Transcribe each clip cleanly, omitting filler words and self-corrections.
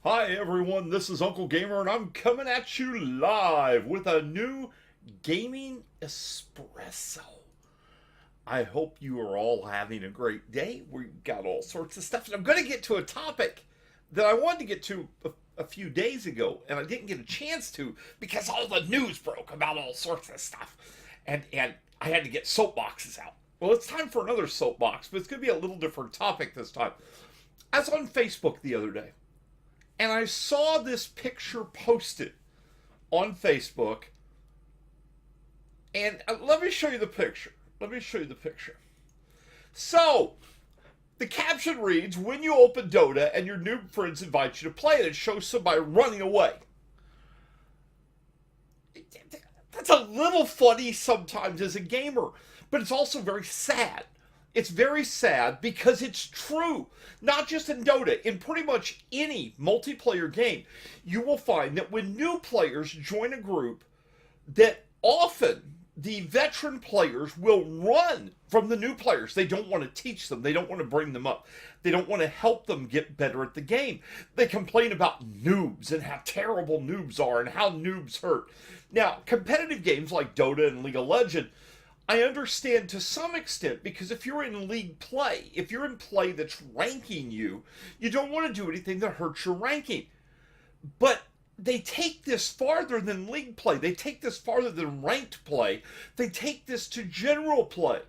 Hi everyone, this is Uncle Gamer and I'm coming at you live with a new gaming espresso. I hope you are all having a great day. We've got all sorts of stuff, and I'm going to get to a topic that I wanted to get to a few days ago, and I didn't get a chance to because all the news broke about all sorts of stuff, and I had to get soapboxes out. Well, it's time for another soapbox, but it's going to be a little different topic this time. I was on Facebook the other day, and I saw this picture posted on Facebook. And let me show you the picture. So, the caption reads, when you open Dota and your noob friends invite you to play it, it shows somebody running away. That's a little funny sometimes as a gamer, but it's also very sad. It's very sad because it's true. Not just in Dota, in pretty much any multiplayer game, you will find that when new players join a group, that often the veteran players will run from the new players. They don't want to teach them. They don't want to bring them up. They don't want to help them get better at the game. They complain about noobs and how terrible noobs are and how noobs hurt. Now, competitive games like Dota and League of Legends, I understand to some extent, because if you're in league play, if you're in play that's ranking you, you don't want to do anything that hurts your ranking. But they take this farther than league play. They take this farther than ranked play. They take this to general play.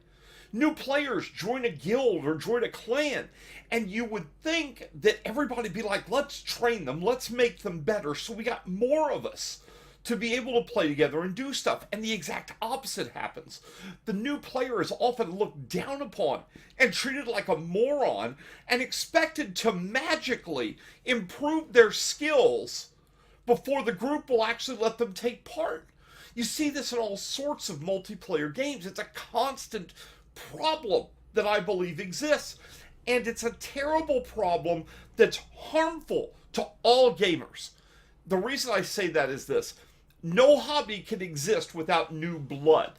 New players join a guild or join a clan, and you would think that everybody would be like, let's train them, let's make them better, so we got more of us to be able to play together and do stuff. And the exact opposite happens. The new player is often looked down upon and treated like a moron and expected to magically improve their skills before the group will actually let them take part. You see this in all sorts of multiplayer games. It's a constant problem that I believe exists. And it's a terrible problem that's harmful to all gamers. The reason I say that is this: no hobby can exist without new blood.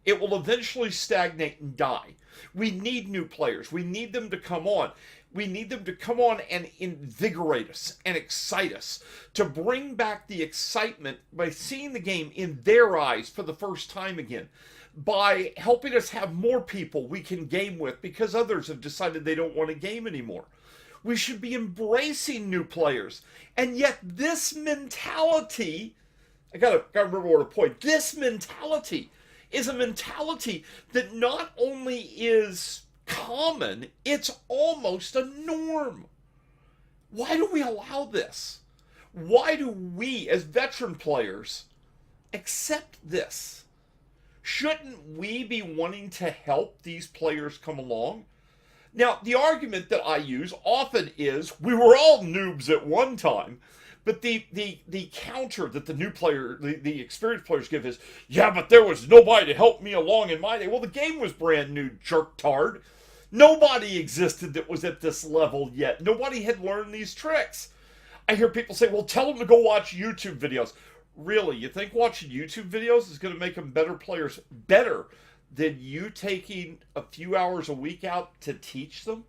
It will eventually stagnate and die. We need new players. We need them to come on. We need them to come on and invigorate us and excite us, to bring back the excitement by seeing the game in their eyes for the first time again, by helping us have more people we can game with because others have decided they don't want to game anymore. We should be embracing new players. And yet this mentality, I gotta remember where to point. This mentality is a mentality that not only is common, it's almost a norm. Why do we allow this? Why do we, as veteran players, accept this? Shouldn't we be wanting to help these players come along? Now, the argument that I use often is we were all noobs at one time. But the counter that the new player, the experienced players give is, yeah, but there was nobody to help me along in my day. Well, the game was brand new, jerktard. Nobody existed that was at this level yet. Nobody had learned these tricks. I hear people say, well, tell them to go watch YouTube videos. Really? You think watching YouTube videos is going to make them better players? Better than you taking a few hours a week out to teach them?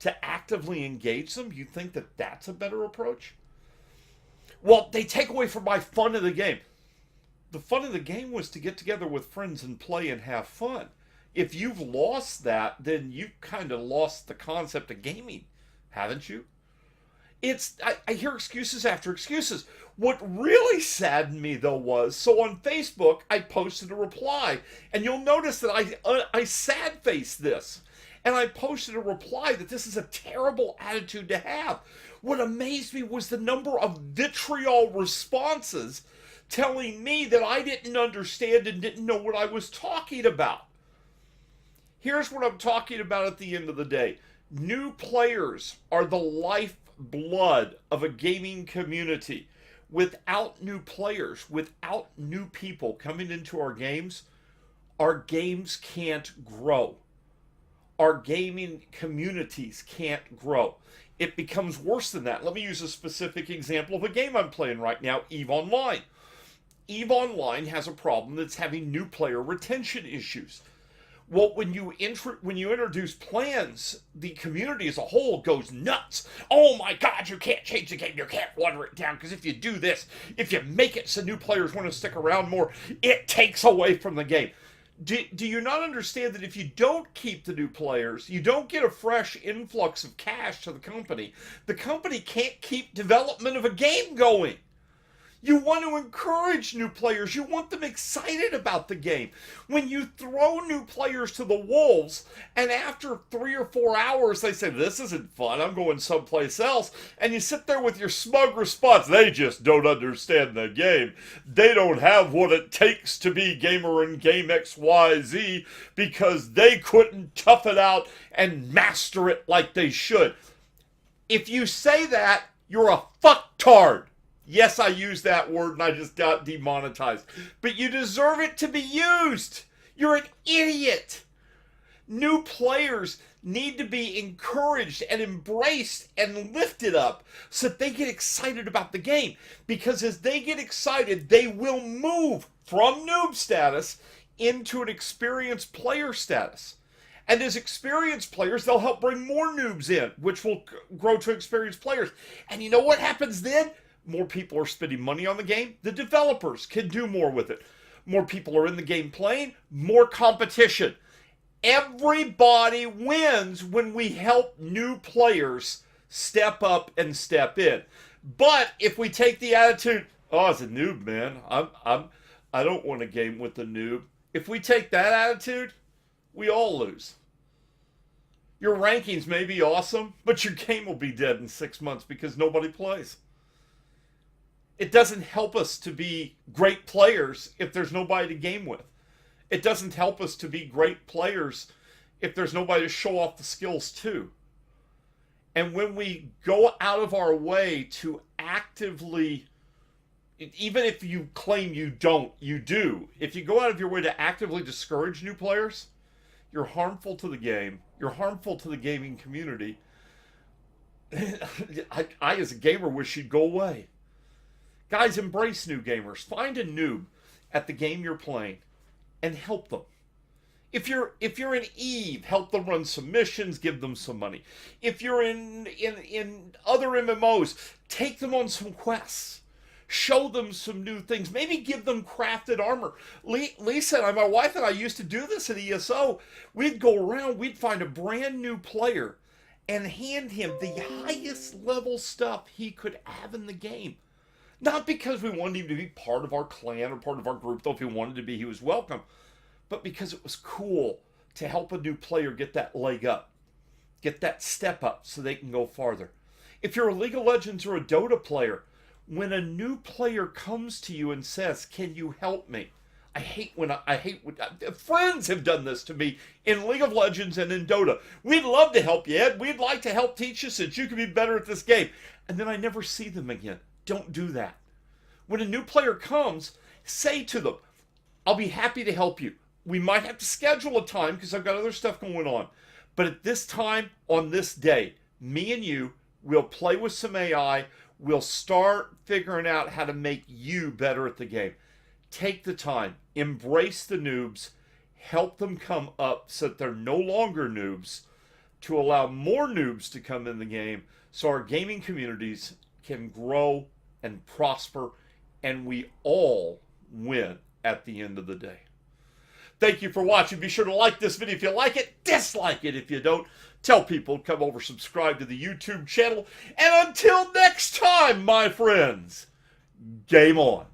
To actively engage them? You think that that's a better approach? Well, they take away from my fun of the game. The fun of the game was to get together with friends and play and have fun. If you've lost that, then you've kind of lost the concept of gaming, haven't you? I hear excuses after excuses. What really saddened me, though, was, so on Facebook, I posted a reply. And you'll notice that I sad-faced this. And I posted a reply that this is a terrible attitude to have. What amazed me was the number of vitriol responses telling me that I didn't understand and didn't know what I was talking about. Here's what I'm talking about at the end of the day. New players are the lifeblood of a gaming community. Without new players, without new people coming into our games can't grow. Our gaming communities can't grow. It becomes worse than that. Let me use a specific example of a game I'm playing right now, EVE Online. EVE Online has a problem that's having new player retention issues. Well, when you introduce plans, the community as a whole goes nuts. Oh my God, you can't change the game. You can't water it down because if you do this, if you make it so new players want to stick around more, it takes away from the game. Do you not understand that if you don't keep the new players, you don't get a fresh influx of cash to the company can't keep development of a game going. You want to encourage new players. You want them excited about the game. When you throw new players to the wolves, and after 3 or 4 hours they say, this isn't fun, I'm going someplace else, and you sit there with your smug response, they just don't understand the game. They don't have what it takes to be gamer in Game XYZ because they couldn't tough it out and master it like they should. If you say that, you're a fucktard. Yes, I used that word and I just got demonetized. But you deserve it to be used. You're an idiot. New players need to be encouraged and embraced and lifted up so that they get excited about the game. Because as they get excited, they will move from noob status into an experienced player status. And as experienced players, they'll help bring more noobs in, which will grow to experienced players. And you know what happens then? More people are spending money on the game. The developers can do more with it. More people are in the game playing. More competition. Everybody wins when we help new players step up and step in. But if we take the attitude, oh, it's a noob, man. I don't want a game with the noob. If we take that attitude, we all lose. Your rankings may be awesome, but your game will be dead in 6 months because nobody plays. It doesn't help us to be great players if there's nobody to game with. It doesn't help us to be great players if there's nobody to show off the skills to. And when we go out of our way to actively, even if you claim you don't, you do. If you go out of your way to actively discourage new players, you're harmful to the game. You're harmful to the gaming community. I as a gamer, wish you'd go away. Guys, embrace new gamers. Find a noob at the game you're playing and help them. If you're in Eve, help them run some missions, give them some money. If you're in other MMOs, take them on some quests. Show them some new things. Maybe give them crafted armor. Lisa and my wife and I used to do this at ESO. We'd go around, we'd find a brand new player and hand him the highest level stuff he could have in the game. Not because we wanted him to be part of our clan or part of our group, though if he wanted to be, he was welcome. But because it was cool to help a new player get that leg up. Get that step up so they can go farther. If you're a League of Legends or a Dota player, when a new player comes to you and says, can you help me? I hate when friends have done this to me in League of Legends and in Dota. We'd love to help you, Ed. We'd like to help teach you so that you can be better at this game. And then I never see them again. Don't do that. When a new player comes, say to them, I'll be happy to help you. We might have to schedule a time because I've got other stuff going on. But at this time, on this day, me and you will play with some AI. We'll start figuring out how to make you better at the game. Take the time. Embrace the noobs. Help them come up so that they're no longer noobs, to allow more noobs to come in the game so our gaming communities can grow and prosper, and we all win at the end of the day. Thank you for watching. Be sure to like this video if you like it, dislike it if you don't. Tell people to come over, subscribe to the YouTube channel, and until next time, my friends, game on.